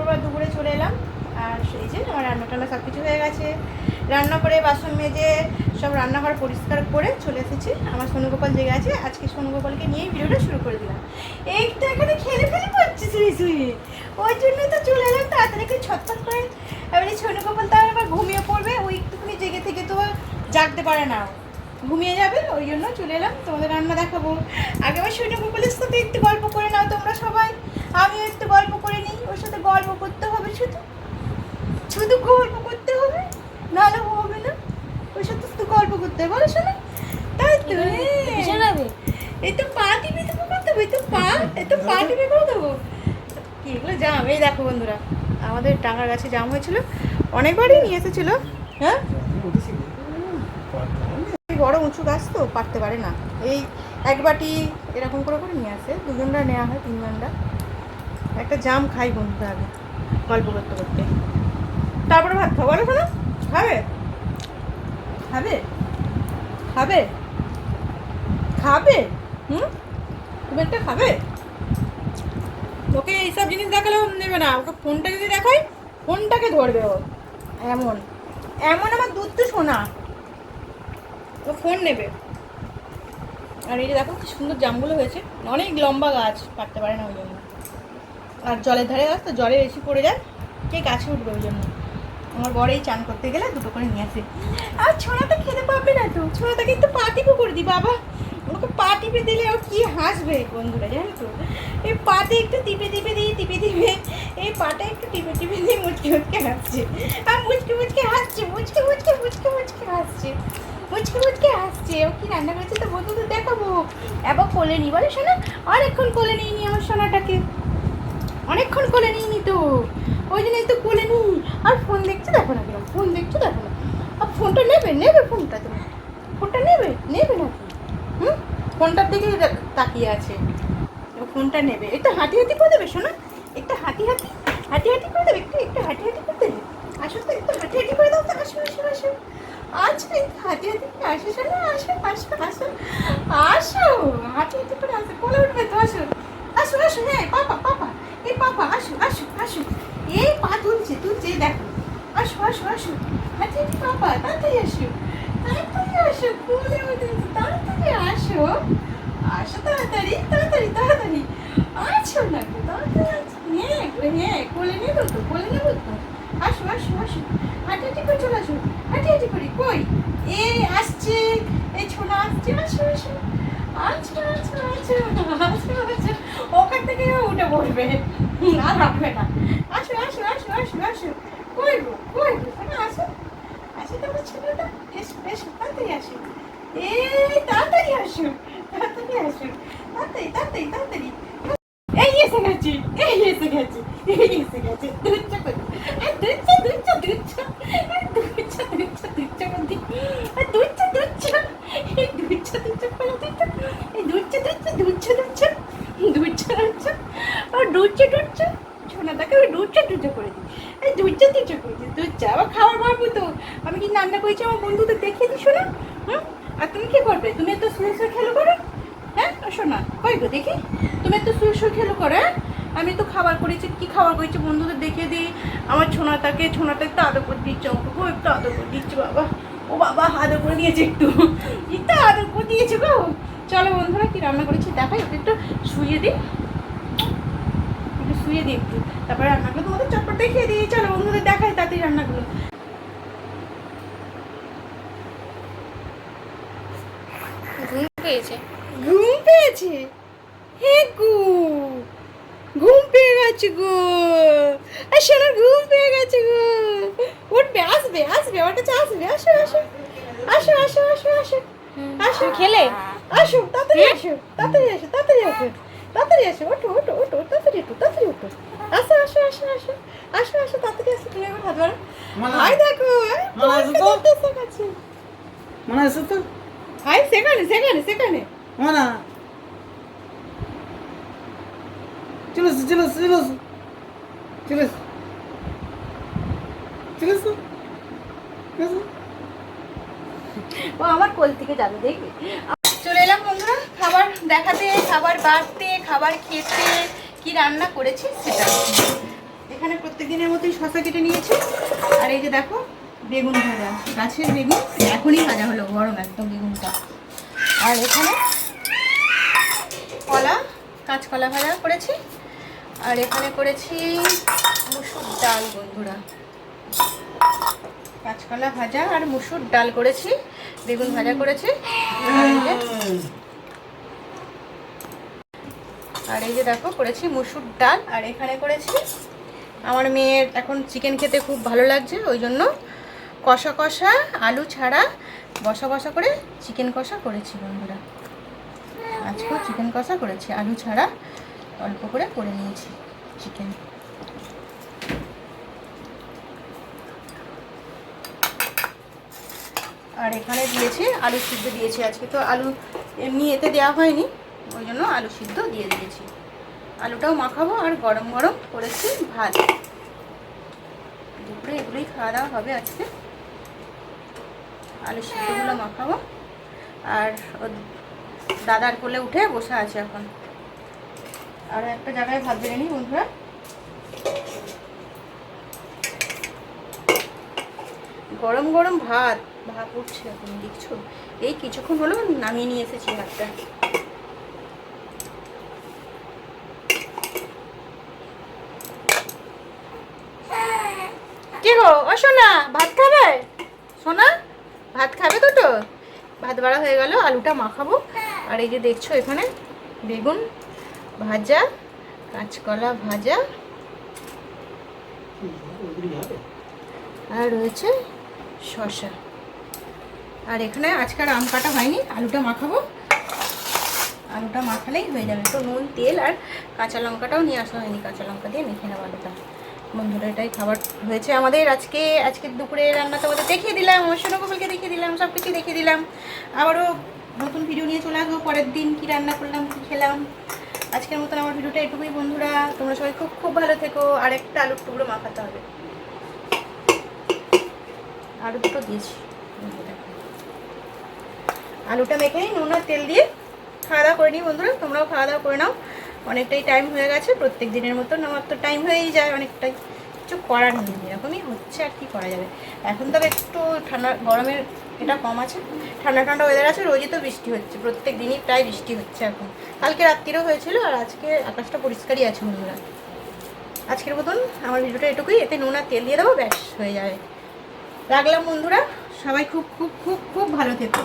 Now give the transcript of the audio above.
শুক্রবার দুপুরে চলে এলাম। আর সেই যে আমার রান্না টান্না সব কিছু হয়ে গেছে। রান্না করে বাসন মেজে সব রান্নাঘর পরিষ্কার করে চলে এসেছি। আমার সোনুগোপাল জেগে আছে, আজকে সোনুগোপালকে নিয়েই ভিডিওটা শুরু করে দিলাম। এইটা এখানে খেলে ফেলে পড়ছে শুয়ে শুয়ে, ওই জন্যই তো চলে এলাম তাড়াতাড়ি করে ছটফট করে। এবার এই সোনুগোপাল তার আবার ঘুমিয়ে পড়বে, ওই একটুখানি জেগে থেকে তো জাগতে পারে না, ঘুমিয়ে যাবে, ওই জন্য চলে এলাম তোমাদের রান্না দেখাবো। আগে আমার সোনুগোপালের সাথে একটু গল্প করে নাও তোমরা সবাই, আমিও একটু গল্প করে নিই। ওর সাথে গল্প করতে হবে, শুধু শুধু গল্প করতে হবে, নাহলে হবে না। ওর সাথে শুধু গল্প করতে হবে, বলো শোনো? তাই তো এই তো পা টিপে দেবো করতে হবে, এই তো পা টিপে করে দেবো। কি এগুলো জাম? এই দেখো বন্ধুরা, আমাদের টাঙ্গার গাছে জাম হয়েছিল, অনেকবারই নিয়ে এসেছিলো। হ্যাঁ, বড় উঁচু গাছ তো পারতে পারে না, এই এক বাটি এরকম করে করে নিয়ে আসে, দুজনরা নেওয়া হয়, তিনজনরা একটা জাম খাই বন্ধুরা আগে গল্প করতে করতে, তারপরে ভাত খাবো। বলো শোনো, খাবে খাবে খাবে খাবে? তুমি একটা খাবে? ওকে এইসব জিনিস দেখালেও নেবে না, ওকে ফোনটা যদি দেখাই ফোনটাকে ধরবে ও, এমন এমন আমার দুধ তো শোনা, ও ফোন নেবে। আর এই যে দেখো কি সুন্দর জামগুলো হয়েছে, অনেক লম্বা গাছ, পারতে পারে না ওই জন্য। আর জলের ধারে গাছ তো, জলে বেশি পড়ে যায়, কে গাছে উঠবে, ওই জন্য আমার বড়ই চান করতে গেলে দুটো করে নিয়ে আসে। আর ছোড়াটা খেতে পারবে না তো, ছোড়াটাকে একটু পা টিপে করে দিই বাবা, ওকে পা টিপে দিলে ও কি হাসবে বন্ধুরা, জানো তো? এই পাতে একটু টিপে টিপে দিই, টিপে টিপে এই পাটা একটু টিপে টিপে দিই, মুচকে মুচকে হাসছে, আর মুচকে মুচকে হাসছে, মুচকে মুচকে মুচকে মুচকে হাসছে, মুচকে মুচকে হাসছে। ও কি রান্না করেছে তো বন্ধুদের দেখাবো। এবার কোলে নি, বলে শোনা, অনেকক্ষণ কোলে নিইনি আমার সোনাটাকে, অনেকক্ষণ কোলে নিইনি তো, ওই জন্যই তো কোলে নিই। আর ফোন দেখছো দেখো না, কিরকম ফোন দেখছো দেখো না। আর ফোনটা নেবে নেবে, ফোনটা তুমি ফোনটা নেবে নেবে নাকি? ফোনটার দিকে তাকিয়ে আছে, ও ফোনটা নেবে। একটু হাঁটি হাঁটি করে দেবে শোনা, একটু হাঁটি হাঁটি হাঁটি হাঁটি করে দেবে, একটু একটু হাঁটি হাঁটি করে দেবে। আসো তো, একটু হাঁটি হাঁটি করে দাও তো, আসো আসো আসো, আচ্ছা একটু হাঁটি হাঁটি করে আসো শোনা, আসো আসো আসো আসো, হাঁটি হাঁটি করে আসো, কোলে উঠবে তো, আসো আসো আসো। হ্যাঁ পাপা পাপা, এই পাপা আসো আসো আসো, এই পা তুলছে তুলছে, দেখো, আসো আসো আসো, হাঁটি হাঁটি পাপা, তাড়াতাড়ি আসো, তাড়াতাড়ি আসো, কোলে উঠে তাড়াতাড়ি আসো, আসো তাড়াতাড়ি তাড়াতাড়ি তাড়াতাড়ি, আসো না গো, তাড়াতাড়ি আসো। হ্যাঁ হ্যাঁ, কোলে নেবো তো, কোলে নেবো তো, আসো আসো আসো, হাঁটি হাঁটি করে চলে আসো, হাঁটি হাঁটি করে। কই এ আসছে, এই ছোনা আসছে, আসো আসো, আচ্ছা আচ্ছা আচ্ছা আচ্ছা আচ্ছা, ওখান থেকে উঠে বসবে, আর রাখবে না। আসো আসো আসো আসো আসো, কই গো কই গো, আসো আসো, তোমার ছেলেটা, এসো এসো, তাড়াতাড়ি আসো, এই তাড়াতাড়ি আসো, তাড়াতাড়ি আসো, তাড়াতাড়ি তাড়াতাড়ি তাড়াতাড়ি। এই এসে গেছি, এই এসে গেছি, এই এসে গেছে, দুচ্ছা করে, দুচ্ছা দুচ্ছা দুচ্ছা দুচ্ছা দুচ্ছা দুচ্ছা করে, দুচ্ছা দুচ্ছা, এই দুচ্ছা দুচ্ছা করে দুচ্ছা, এই দুচ্ছা দুচ্ছা দুচ্ছা দুচ্ছা দুচ্ছা দুচ্ছা, আর দুচ্ছা দুচ্ছা, সোনাটাকে আমি দুচ্ছা দুচ্ছা করে দিই, এই দুচ্ছা দুচ্ছা করে দিই, দুচ্ছা। আবার খাবার বাড়বো তো, আমি কি রান্না করেছি আমার বন্ধুদের দেখিয়ে দিই শোনা। আর তুমি কি করবে? তুমি তো শুয়ে শুয়ে খেলো করো, হ্যাঁ শোনা, কই গো দেখি, তুমি তো শুয়ে শুয়ে খেলো করো। হ্যাঁ, আমি তো খাবার করেছি, কি খাবার করেছি বন্ধুদের দেখিয়ে দিই। আমার ছোনাটা একটু আদর করে দিচ্ছে, ওকে একটু আদর করে দিচ্ছে বাবা, ও বাবা আদর করে দিয়েছে, একটু একটু আদর করে দিয়েছে গো। চলো বন্ধুরা কি রান্না করেছি দেখাই, ওকে একটু শুয়ে দিই, একটু শুয়ে দিই একটু, তারপরে রান্নাগুলো তোমাদের চটপট দেখিয়ে দিই। চলো বন্ধুদের দেখাই তাড়াতাড়ি রান্নাগুলো। ঘুম পেয়েছে, ঘুম পেয়েছে, হে গো ঘুম পেয়ে গেছে গো, আর সোনার ঘুম পেয়ে গেছে গো, উঠবে, আসবে আসবে, আমার কাছে আসবে, আসো আসো আসো আসো আসো আসো আসো, খেলে আসো তাড়াতাড়ি আসো, তাড়াতাড়ি আসো, তাড়াতাড়ি আসো, তাড়াতাড়ি আসো, ওঠো ওঠো ওঠো, তাড়াতাড়ি ওঠো, তাড়াতাড়ি ওঠো, আসো আসো আসো আসো আসো আসো, তাড়াতাড়ি আসো, তুমি একবার হাত বাড়ো, হাই দেখো, মনে আছে তো, হাই সেখানে সেখানে সেখানে, মনে চলে এসো চলে এসো চলে এসো চলে এসো চলে এসো এসো। ও আমার কোল থেকে যাবে দেখবে। চলে এলাম বন্ধুরা খাবার দেখাতে, খাবার বাড়তে, খাবার খেতে, কি রান্না করেছি সেটা। এখানে প্রত্যেক দিনের মতোই শসা কেটে নিয়েছি। আর এই যে দেখো বেগুন ভাজা, গাছের বেগুন এখনই ভাজা হলো, গরম একদম বেগুনটা। আর এখানে কলা, কাঁচকলা ভাজা করেছি। আর এখানে করেছি মুসুর ডাল বন্ধুরা, কাঁচকলা ভাজা আর মুসুর ডাল করেছি, বেগুন ভাজা করেছি। আর এই যে দেখো করেছি মুসুর ডাল। আর এখানে করেছি, আমার মেয়ের এখন চিকেন খেতে খুব ভালো লাগছে, ওই জন্য কষা কষা আলু ছাড়া বসা বসা করে চিকেন কষা করেছি বন্ধুরা। আজকেও চিকেন কষা করেছি, আলু ছাড়া অল্প করে করে নিয়েছি চিকেন। আর এখানে দিয়েছি আলু সিদ্ধ দিয়েছি, আজকে তো আলু এমনি এতে দেওয়া হয়নি, ওই জন্য আলু সিদ্ধ দিয়ে দিয়েছি। আলুটাও মাখাবো আর গরম গরম করেছি ভাত। দুপুরে এগুলোই খাওয়া দাওয়া হবে আজকে। আলু সিদ্ধগুলো মাখাবো। আর দাদার কোলে উঠে বসে আছে এখন। আর একটা জায়গায় ভাত বেড়ে নিই বন্ধুরা। গরম গরম ভাত ভাত উঠছে এখন, দেখছো? এই কিছুক্ষণ হলো নামিয়ে নিয়ে এসেছি ভাতটা। কি গো ও সোনা, ভাত খাবে? সোনা ভাত খাবে দুটো? ভাত বাড়া হয়ে গেল, আলুটা মাখাবো। আর এই যে দেখছো এখানে বেগুন ভাজা, কাঁচকলা ভাজা, আর রয়েছে শসা। আর এখানে আজকে আর আম কাটা হয়নি, আলুটা মাখাবো। আলুটা মাখালেই হয়ে যাবে। তো নুন তেল আর কাঁচা লঙ্কাটাও নিয়ে আসা হয়নি, কাঁচা লঙ্কা দিয়ে মেখে নেবো আলুটা। বন্ধুরা এটাই খাবার হয়েছে আমাদের আজকে দুপুরে রান্না তোমাদের দেখিয়ে দিলাম, আমার সোনাকোপালকে দেখিয়ে দিলাম, সব কিছু দেখিয়ে দিলাম। আবারও নতুন ভিডিও নিয়ে চলে আসবো পরের দিন, কি রান্না করলাম কি খেলাম। আজকের মতন আমার ভিডিওটা এটুকুই বন্ধুরা। তোমরা সবাই খুব খুব ভালো থেকো। আর একটা আলুর টুকরো মাখাতে হবে, আলু দুটো দিয়েছি। আলুটা মেখে নিই নুন আর তেল দিয়ে, খাওয়া দাওয়া করে নিই বন্ধুরা। তোমরাও খাওয়া দাওয়া করে নাও, অনেকটাই টাইম হয়ে গেছে। প্রত্যেক দিনের মতন আমার তো টাইম হয়েই যায় অনেকটাই, কিছু করার নেই, এরকমই হচ্ছে আর কি করা যাবে। এখন তবে একটু ঠান্ডা, গরমের এটা কম আছে, ঠান্ডা ঠান্ডা ওয়েদার আছে। রোজই তো বৃষ্টি হচ্ছে, প্রত্যেক দিনই প্রায় বৃষ্টি হচ্ছে এখন। কালকে রাত্রিরেও হয়েছিল, আর আজকে আকাশটা পরিষ্কারই আছে বন্ধুরা। আজকের মতন আমার ভিডিওটা এটুকুই, এতে নুন আর তেল দিয়ে দেবো, ব্যাস হয়ে যাবে। রাখলাম বন্ধুরা, সবাই খুব খুব খুব খুব ভালো থেকো।